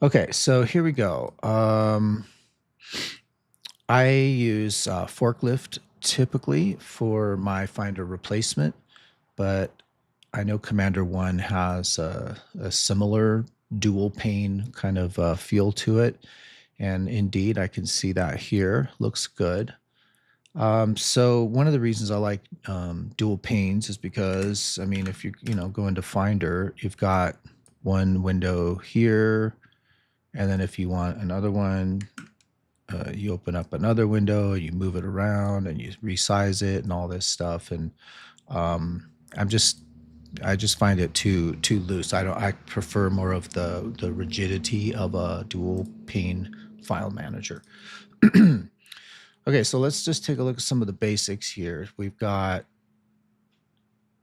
Okay, so here we go. I use Forklift typically for my finder replacement, but I know Commander One has a similar dual pane kind of feel to it. And indeed, I can see that here. Looks good. So one of the reasons I like dual panes is because, I mean, if you go into Finder, you've got one window here, and then if you want another one, you open up another window, you move it around, and you resize it, and all this stuff. And um, I'm just I just find it too loose. I prefer more of the rigidity of a dual pane file manager. Okay, so let's just take a look at some of the basics here. It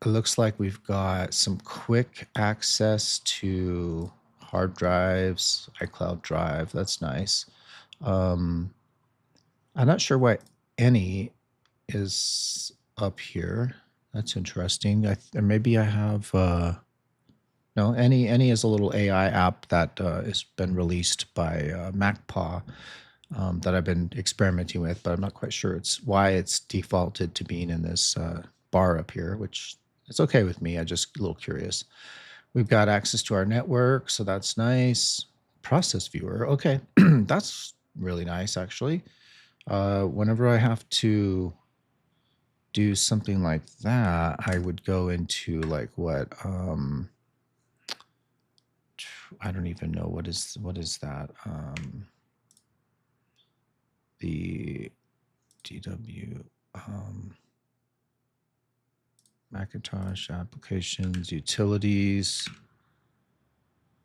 looks like we've got some quick access to hard drives, iCloud Drive. That's nice. Um, I'm not sure why any is up here. That's interesting. Maybe I have no, any is a little AI app that has been released by MacPaw that I've been experimenting with, but I'm not quite sure why it's defaulted to being in this bar up here, which it's okay with me. I just a little curious. We've got access to our network, so that's nice. Process viewer, okay, that's really nice actually. Whenever I have to do something like that, I would go into like what I don't even know what is that. The DW Macintosh applications, utilities.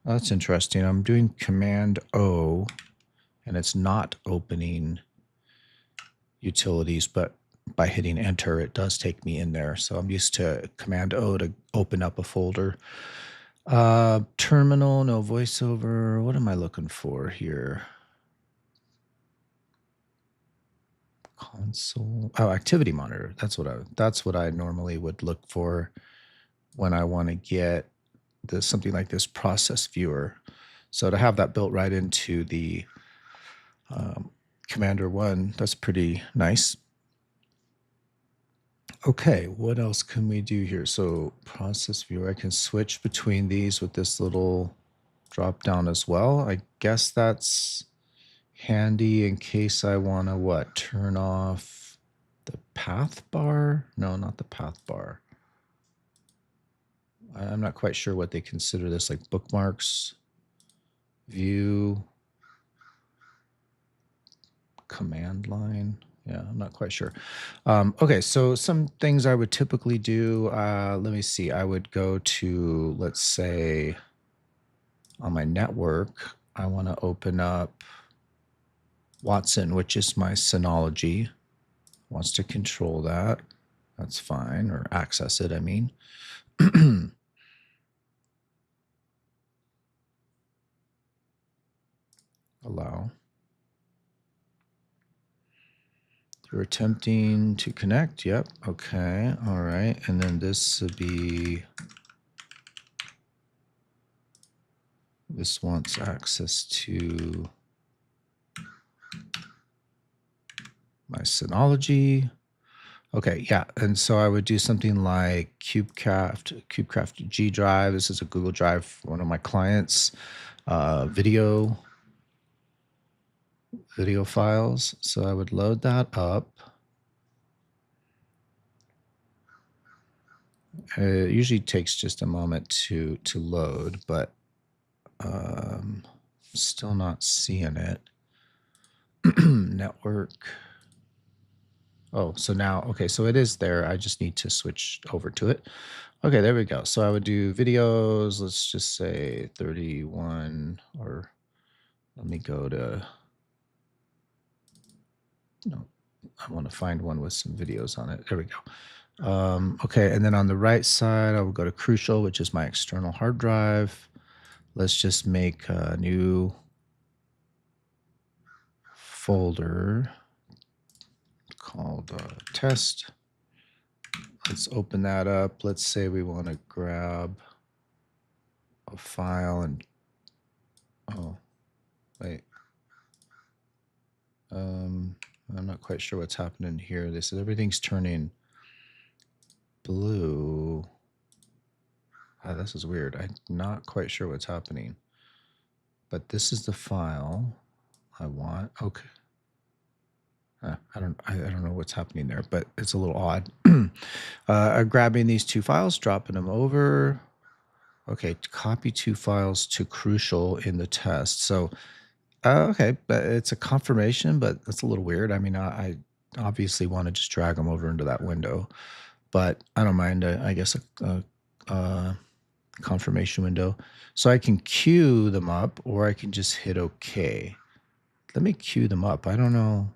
Oh, that's interesting. I'm doing Command O and it's not opening utilities, but by hitting enter, it does take me in there. So I'm used to Command O to open up a folder. Terminal, no voiceover. What am I looking for here? Console. Oh, activity monitor. That's what I normally would look for when I want to get something like this process viewer. So to have that built right into the Commander One, that's pretty nice. Okay, what else can we do here? So process viewer, I can switch between these with this little drop down as well. I guess that's handy in case I want to what? Turn off the path bar? No, not the path bar. I'm not quite sure what they consider this, like bookmarks, view, command line. Yeah, I'm not quite sure. Okay, so some things I would typically do, let me see. I would go to, let's say, on my network, I want to open up Watson, which is my Synology. Wants to control that. That's fine, or access it, I mean. Allow. You're attempting to connect. Yep. Okay. All right. And then this would be, this wants access to my Synology. Okay, yeah. And so I would do something like KubeCraft G Drive. This is a Google Drive for one of my clients. Video files. So I would load that up. It usually takes just a moment to load, but still not seeing it. Network. Oh, so now, okay, so it is there. I just need to switch over to it. Okay, there we go. So I would do videos, let's just say 31, or let me go to, no, I want to find one with some videos on it. There we go. Okay, and then on the right side, I will go to Crucial, which is my external hard drive. Let's just make a new folder called test. Let's open that up. Let's say we want to grab a file and, oh, Wait. I'm not quite sure what's happening here. They said everything's turning blue. This is weird. I'm not quite sure what's happening. But this is the file I want. Okay. I don't know what's happening there, but it's a little odd. I'm grabbing these two files, dropping them over. Okay, copy two files to crucial in the test. So, okay, but it's a confirmation, but that's a little weird. I mean, I obviously want to just drag them over into that window, but I don't mind. I guess a confirmation window, so I can queue them up, or I can just hit OK. Let me queue them up. I don't know.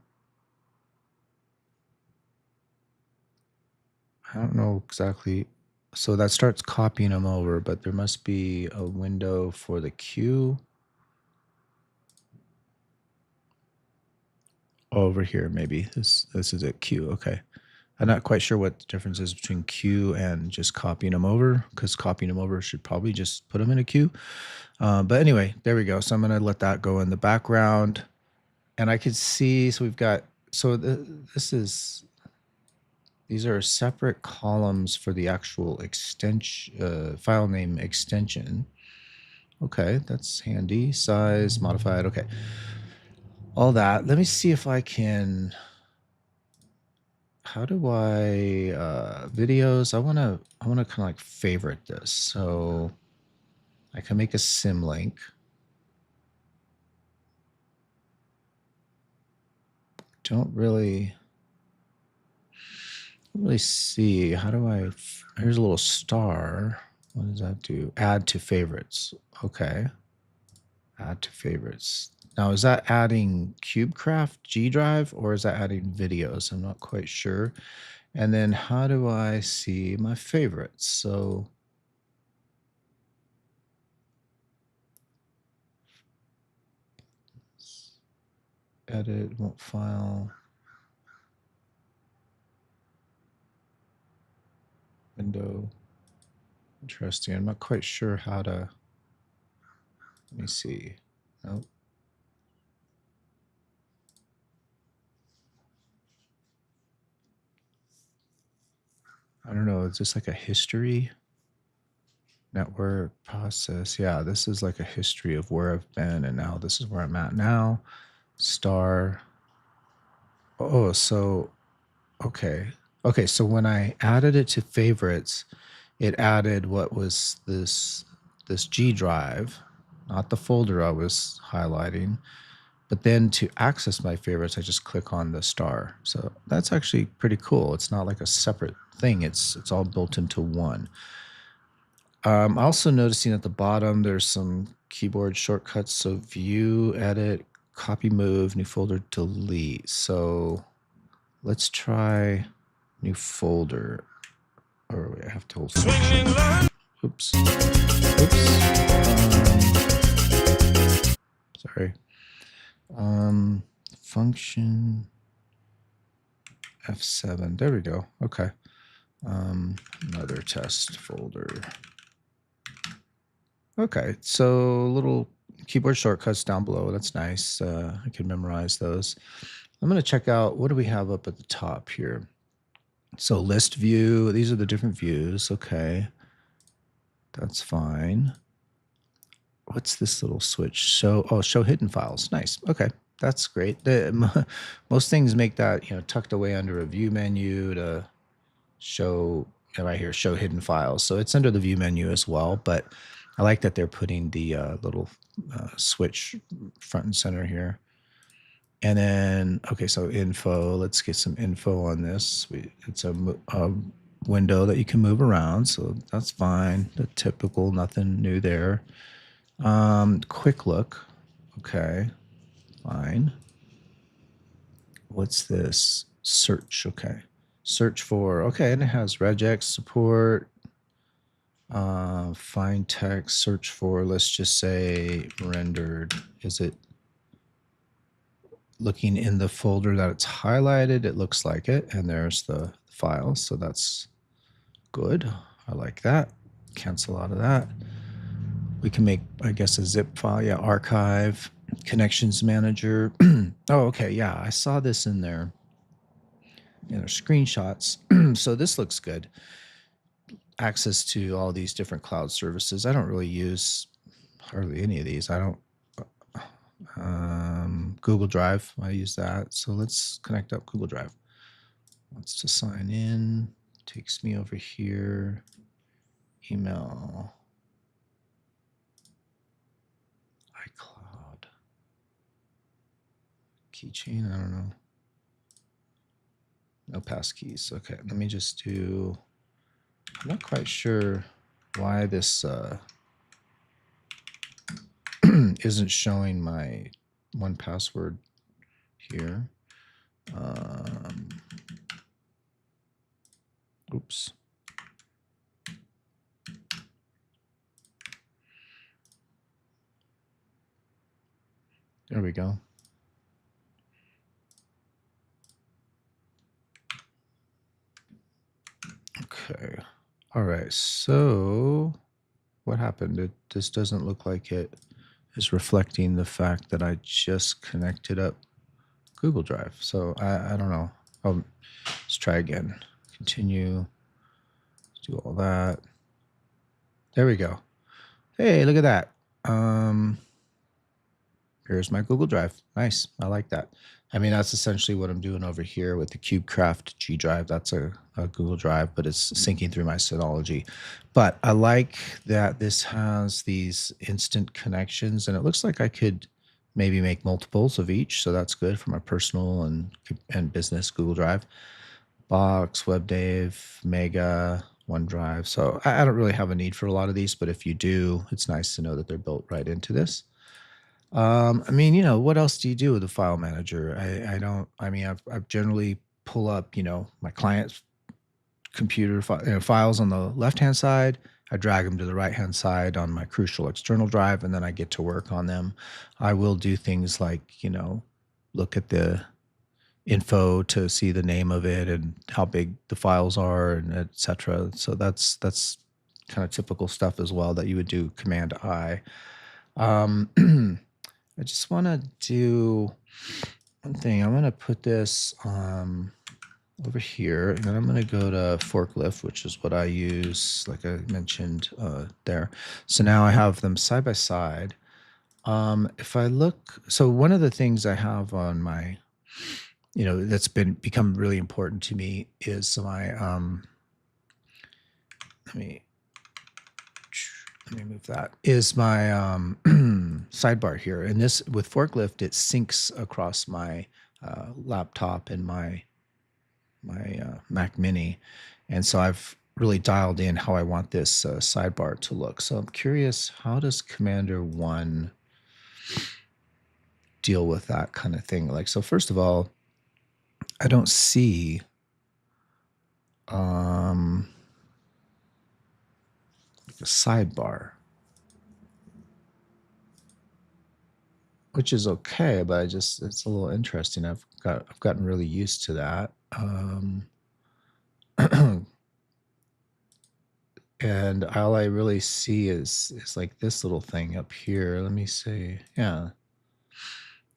I don't know exactly. So that starts copying them over, but there must be a window for the queue. Over here, maybe. This is a queue. Okay. I'm not quite sure what the difference is between queue and just copying them over, because copying them over should probably just put them in a queue. But anyway, there we go. So I'm going to let that go in the background. And I could see, so we've got, so these are separate columns for the actual extension, file name extension. Okay, that's handy. Size, modified. Okay. All that. Let me see if I can, how do I, videos? I want to kind of like favorite this. So I can make a sim link. Don't really see. How do I, here's a little star. What does that do? Add to favorites. Okay. Add to favorites. Now, is that adding CubeCraft G Drive, or is that adding videos? I'm not quite sure. And then how do I see my favorites? So edit, file, window. Interesting. I'm not quite sure how to, let me see. Nope. I don't know. It's just like a history. Network process. Yeah, this is like a history of where I've been, and now this is where I'm at now. Star. Oh, so okay. Okay, so when I added it to favorites, it added what was this G drive, not the folder I was highlighting. But then to access my favorites, I just click on the star. So that's actually pretty cool. It's not like a separate thing. It's all built into one. Also noticing at the bottom, there's some keyboard shortcuts. So view, edit, copy, move, new folder, delete. So let's try new folder. Or wait, I have to hold. Oops. Oops. Sorry. Function F7. There we go. Okay. Another test folder. Okay, so little keyboard shortcuts down below. That's nice. I can memorize those. I'm going to check out, what do we have up at the top here? So list view, these are the different views. Okay, that's fine. What's this little switch? Show hidden files. Nice. Okay, that's great. Most things make that, tucked away under a view menu to show, right here, show hidden files. So it's under the view menu as well, but I like that they're putting the little switch front and center here. And then, okay, so info, let's get some info on this. It's a window that you can move around, so that's fine. The typical, nothing new there. Quick look, okay, fine. What's this? Search, okay. Search for, okay, and it has regex support. Find text, search for, let's just say rendered. Is it looking in the folder that it's highlighted? It looks like it, and there's the file, so that's good. I like that. Cancel out of that. We can make, I guess, a zip file. Yeah, archive. Connections manager. Oh, okay. Yeah, I saw this in there in our screenshots. So this looks good. Access to all these different cloud services. I don't really use hardly any of these. I don't. Google Drive, I use that. So let's connect up Google Drive. Let's just sign in. Takes me over here. Email. iCloud. Keychain, I don't know. No passkeys. Okay, let me just do, I'm not quite sure why this isn't showing my 1Password here. Oops. There we go. Okay. All right. So what happened? This doesn't look like it is reflecting the fact that I just connected up Google Drive. So I don't know. Let's try again. Continue. Do all that. There we go. Hey, look at that. Here's my Google Drive. Nice. I like that. I mean, that's essentially what I'm doing over here with the KubeCraft G Drive. That's a Google Drive, but it's syncing through my Synology. But I like that this has these instant connections, and it looks like I could maybe make multiples of each. So that's good for my personal and business Google Drive. Box, WebDave, Mega, OneDrive. So I don't really have a need for a lot of these, but if you do, it's nice to know that they're built right into this. I mean, what else do you do with the file manager? I don't, I mean, I've generally pull up, my client's computer files on the left-hand side. I drag them to the right-hand side on my crucial external drive, and then I get to work on them. I will do things like, look at the info to see the name of it and how big the files are and et cetera. So that's kind of typical stuff as well that you would do Command I. I just want to do one thing. I'm going to put this over here, and then I'm going to go to Forklift, which is what I use, like I mentioned there. So now I have them side by side. If I look, so one of the things I have on my, that's become really important to me is my, let me move that, is my sidebar here. And this, with Forklift, it syncs across my laptop and my Mac Mini. And so I've really dialed in how I want this sidebar to look. So I'm curious, how does Commander 1 deal with that kind of thing? Like, so first of all, I don't see a sidebar, which is okay, but it's a little interesting. I've gotten really used to that. And all I really see is like this little thing up here. Let me see. Yeah.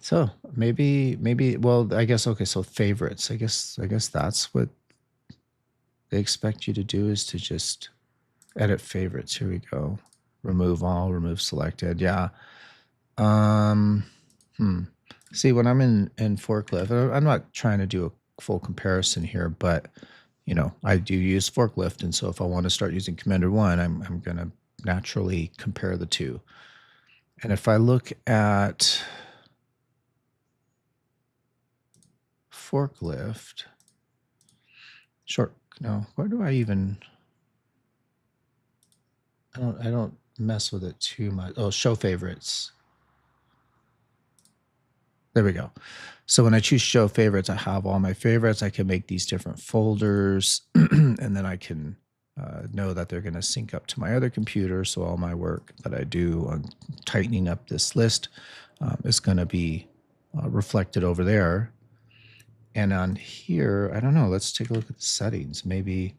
So maybe, well, I guess, okay. So favorites, I guess that's what they expect you to do, is to just edit favorites. Here we go. Remove all, remove selected. Yeah. See, when I'm in Forklift, I'm not trying to do a full comparison here, but I do use Forklift, and so if I want to start using Commander 1, I'm going to naturally compare the two. And if I look at Forklift, where do I even? I don't mess with it too much. Oh, show favorites. There we go. So when I choose show favorites, I have all my favorites. I can make these different folders, and then I can know that they're going to sync up to my other computer. So all my work that I do on tightening up this list is going to be reflected over there. And on here, I don't know, let's take a look at the settings. Maybe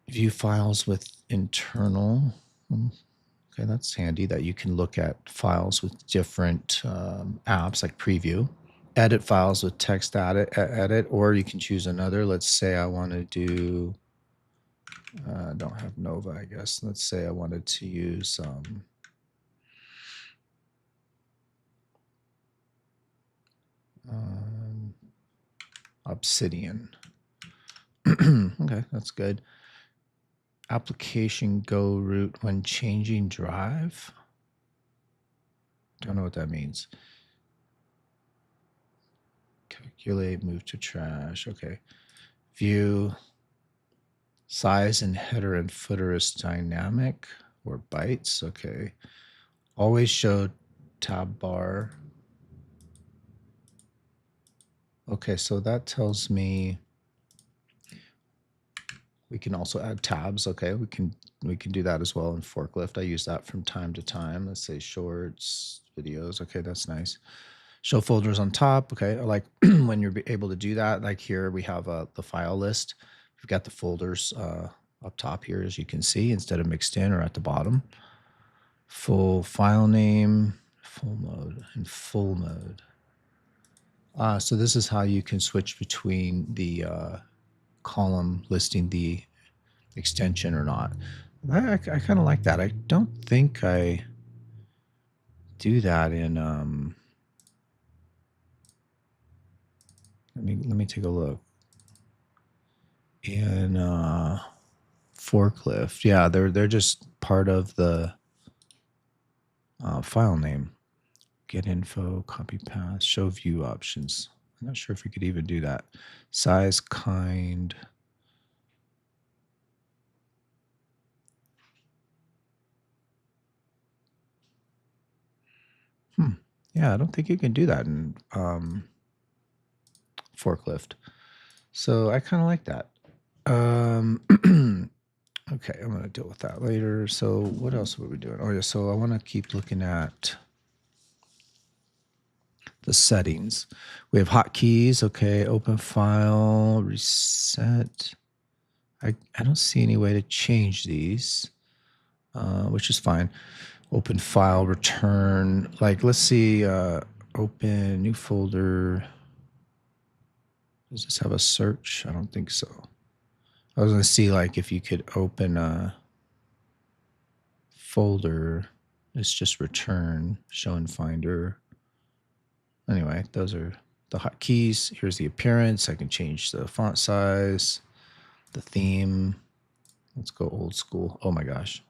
view files with internal. Okay, that's handy that you can look at files with different apps like Preview, edit files with text edit, or you can choose another. Let's say I want to do, don't have Nova, I guess. Let's say I wanted to use Obsidian. Okay, that's good. Application go root when changing drive. Don't know what that means. Calculate, move to trash. Okay. View size and header and footer is dynamic or bytes. Okay. Always show tab bar. Okay, so that tells me we can also add tabs. Okay, we can do that as well in Forklift. I use that from time to time. Let's say shorts, videos. Okay, that's nice. Show folders on top. Okay, I like when you're able to do that. Like here we have the file list. We've got the folders up top here, as you can see, instead of mixed in or at the bottom. Full file name, full mode, and full mode. So this is how you can switch between the column listing the extension or not. I kind of like that. I don't think I do that in let me take a look. In Forklift. Yeah, they're just part of the file name. Get info, copy path, show view options. I'm not sure if we could even do that. Size, kind. Yeah, I don't think you can do that in Forklift. So I kind of like that. Okay, I'm going to deal with that later. So what else were we doing? Oh yeah, so I want to keep looking at the settings. We have hotkeys. Okay, open file, reset. I don't see any way to change these, which is fine. Open file, return. Like, let's see, open new folder. Does this have a search? I don't think so. I was going to see like if you could open a folder. It's just return, show in Finder. Anyway, those are the hotkeys. Here's the appearance. I can change the font size, the theme. Let's go old school. Oh my gosh.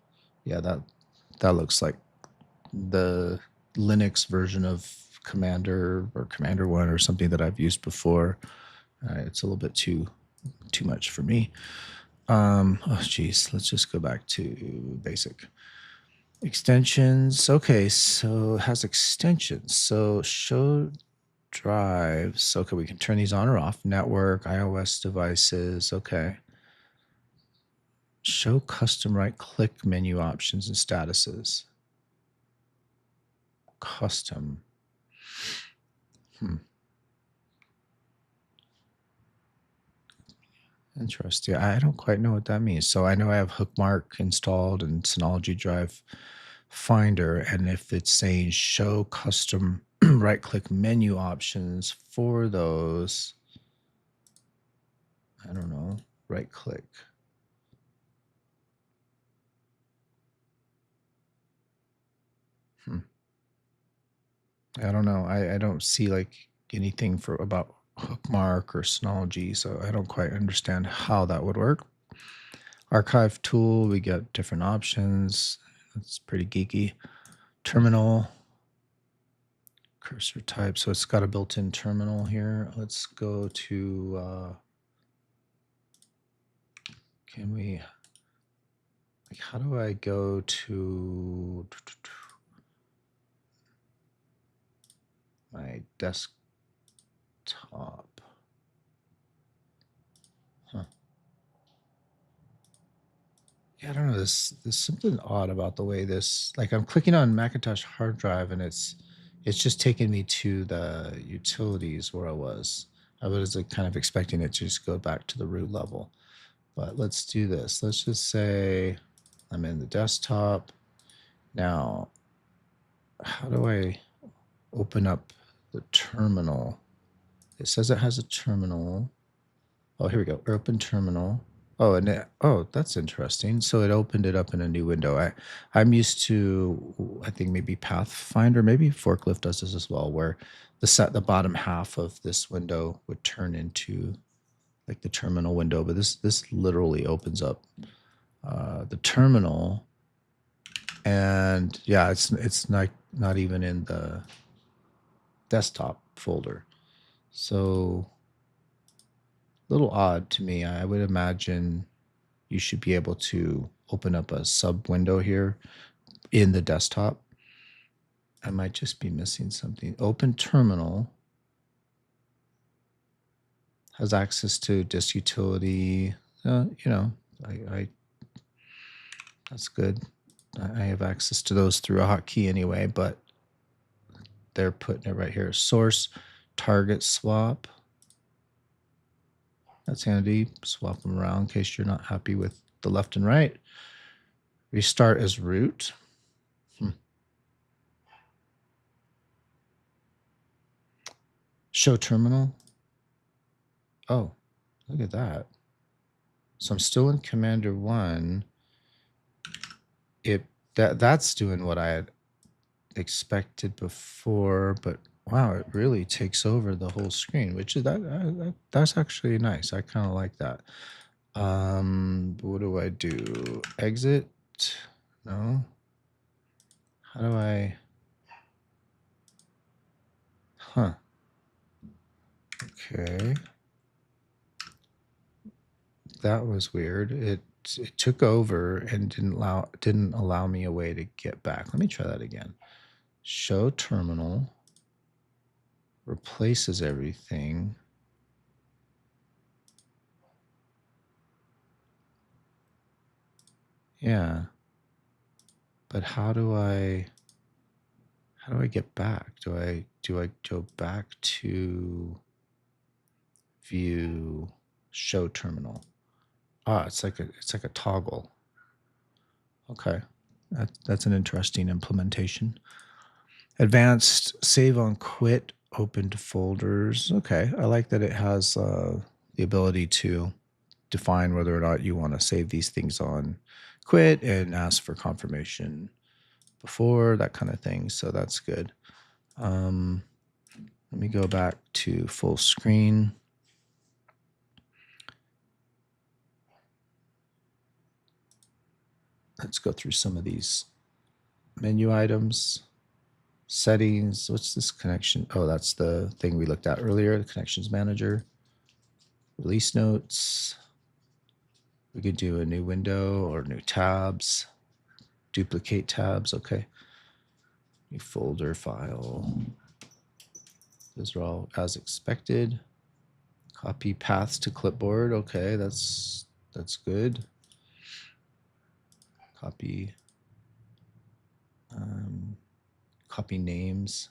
Yeah, that looks like the Linux version of Commander or Commander 1 or something that I've used before. It's a little bit too much for me. Oh geez, let's just go back to basic. Extensions. Okay, so it has extensions. So show drives. Okay, we can turn these on or off. Network, iOS devices. Okay. Show custom right-click menu options and statuses. Custom. Interesting. I don't quite know what that means. So I know I have Hookmark installed and Synology Drive Finder, and if it's saying show custom right-click menu options for those, I don't know, right-click. I don't know. I don't see like anything for about Hookmark or Synology, so I don't quite understand how that would work. Archive tool, we get different options. It's pretty geeky. Terminal, cursor type. So it's got a built-in terminal here. Let's go to, can we, like, how do I go to my desktop? Yeah, I don't know. There's something odd about the way this, like I'm clicking on Macintosh hard drive and it's just taking me to the utilities where I was. I was like kind of expecting it to just go back to the root level. But let's do this. Let's just say I'm in the desktop. Now, how do I open up the terminal? It says it has a terminal. Oh, here we go. Open terminal. Oh, and oh, that's interesting. So it opened it up in a new window. I'm used to, I think maybe Pathfinder, maybe Forklift does this as well, where the bottom half of this window would turn into like the terminal window, but this literally opens up the terminal, and yeah, it's not even in the desktop folder. So a little odd to me. I would imagine you should be able to open up a sub window here in the desktop. I might just be missing something. Open terminal has access to disk utility. I that's good. I have access to those through a hotkey anyway, but they're putting it right here. Source target swap. That's handy. Swap them around in case you're not happy with the left and right. Restart as root. Show terminal. Oh, look at that. So I'm still in Commander 1. That's doing what I had expected before, but wow, it really takes over the whole screen, which is that's actually nice. I kind of like that. What do I do? Exit? No. How do I? Huh. Okay. That was weird. It took over and didn't allow me a way to get back. Let me try that again. Show terminal replaces everything. Yeah. But how do I get back? Do I go back to view show terminal? Ah, it's like a toggle. Okay. That's an interesting implementation. Advanced save on quit, opened folders. Okay. I like that it has the ability to define whether or not you want to save these things on quit and ask for confirmation before, that kind of thing. So that's good. Let me go back to full screen. Let's go through some of these menu items. Settings. What's this connection? Oh, that's the thing we looked at earlier, the connections manager. Release notes. We could do a new window or new tabs. Duplicate tabs. Okay. New folder file. Those are all as expected. Copy paths to clipboard. Okay, that's good. Copy copy names.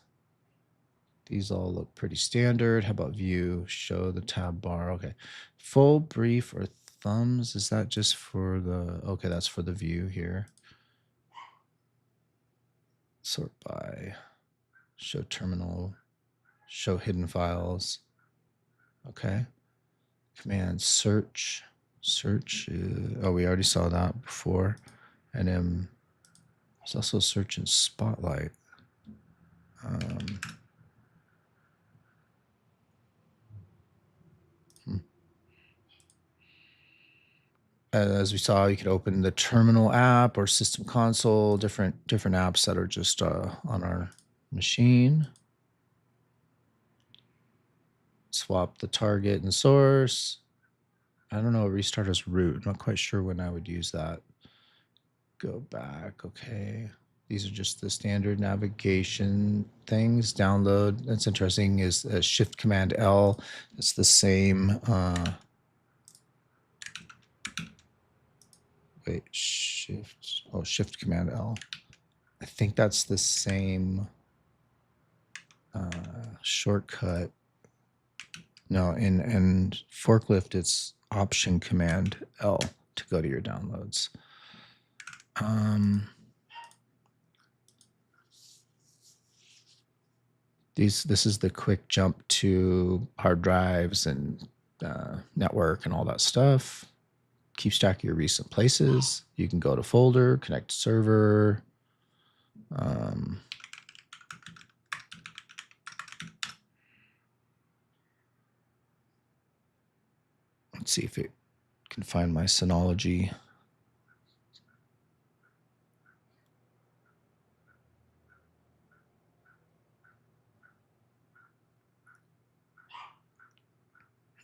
These all look pretty standard. How about view? Show the tab bar. Okay. Full, brief, or thumbs. Is that just for the, okay, that's for the view here. Sort by. Show terminal. Show hidden files. Okay. Command search. Search. Oh, we already saw that before. And then there's also search in Spotlight. As we saw, you could open the terminal app or system console, different apps that are just on our machine. Swap the target and source. I don't know, restart as root. I'm not quite sure when I would use that. Go back. Okay. These are just the standard navigation things. Download. That's interesting. Is Shift Command L. It's the same. Wait, Shift Command L. I think that's the same shortcut. No, in Forklift, it's Option Command L to go to your downloads. This is the quick jump to hard drives and network and all that stuff. Keeps track of your recent places. You can go to folder, connect to server. Um, let's see if it can find my Synology.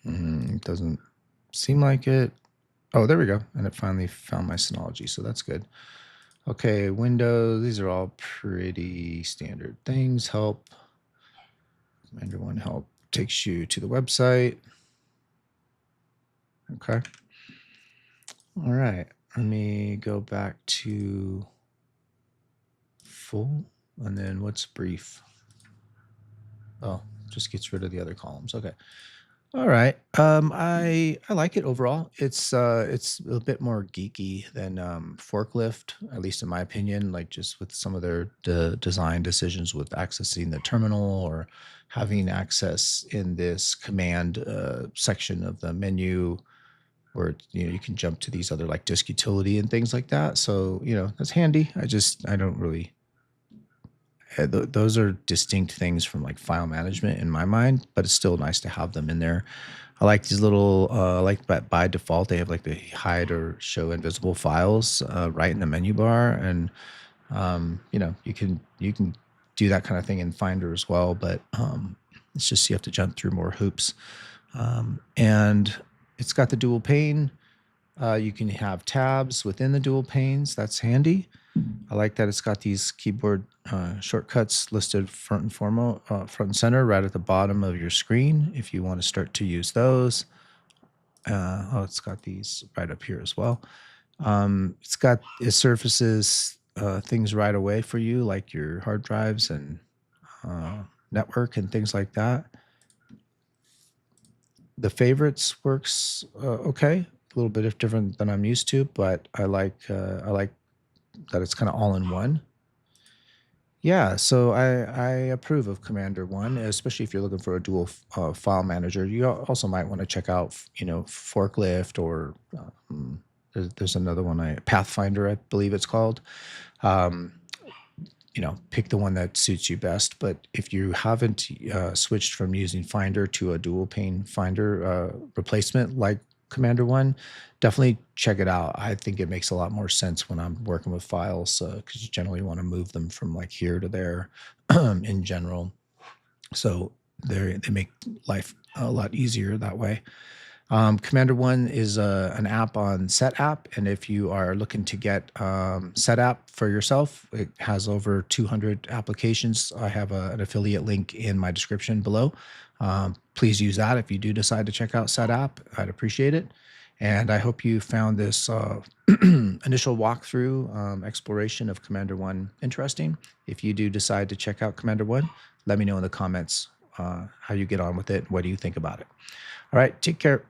It doesn't seem like it. Oh, there we go. And it finally found my Synology, so that's good. Okay, Windows, these are all pretty standard things. Help, Commander 1 help takes you to the website. Okay. All right, let me go back to full, and then what's brief? Oh, just gets rid of the other columns. Okay. All right. I like it overall. It's a bit more geeky than Forklift, at least in my opinion. Like just with some of their design decisions with accessing the terminal or having access in this command section of the menu, where you can jump to these other like disk utility and things like that. So that's handy. I don't really. Those are distinct things from like file management in my mind, but it's still nice to have them in there. I like these little, like by default, they have like the hide or show invisible files right in the menu bar. And, you can do that kind of thing in Finder as well, but it's just you have to jump through more hoops. And it's got the dual pane. You can have tabs within the dual panes. That's handy. I like that it's got these keyboard shortcuts listed front and center, right at the bottom of your screen. If you want to start to use those, it's got these right up here as well. It surfaces things right away for you, like your hard drives and network and things like that. The favorites works okay, a little bit different than I'm used to, but I like that it's kind of all in one. Yeah, so I approve of Commander One, especially if you're looking for a dual file manager. You also might want to check out, Forklift or there's another one, Pathfinder, I believe it's called. Um, Pick the one that suits you best. But if you haven't switched from using Finder to a dual pane Finder replacement like Commander One, definitely check it out. I think it makes a lot more sense when I'm working with files because you generally want to move them from like here to there in general. So they make life a lot easier that way. Commander One is an app on Setapp, and if you are looking to get Setapp for yourself, it has over 200 applications. I have an affiliate link in my description below. Please use that if you do decide to check out Setapp. I'd appreciate it. And I hope you found this initial walkthrough exploration of Commander One interesting. If you do decide to check out Commander One, let me know in the comments how you get on with it. What do you think about it? All right, take care.